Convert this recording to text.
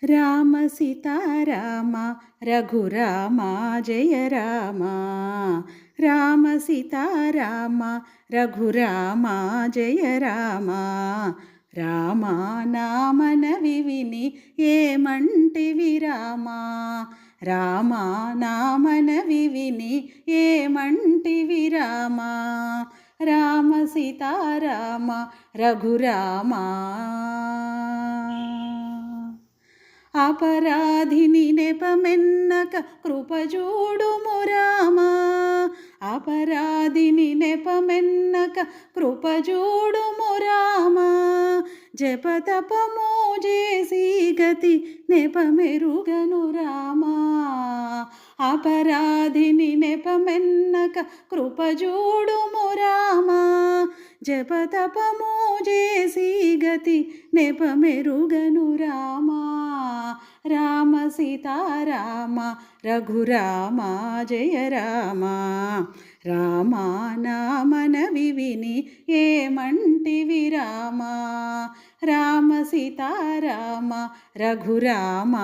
రామ సీతారామ రఘురామ జయ రామ. రామ సీతారామ రఘురామ జయ రామ. రామ నామనవి విని ఏమంటివి రామ. రామ నామనవి విని ఏమంటివి రామ. రామ సీతారామ రఘురామ. అపరాధిని నెపమెన్నక కృపజూడుము రామా. అపరాధిని నెపమెన్నక కృపజూడుము రామా. జపతపము చేసి గతి నెపమెరుగను రామా. అపరాధిని నెపమెన్నక కృపజూడుము రామా. జపతపము చేసి గతి నెపమెరుగను రామా. రామ సీతారామ రఘురామ జయ రామ. రామ నామనవి విని ఏమంటివి రామ. రామ సీతారామ రఘురామ.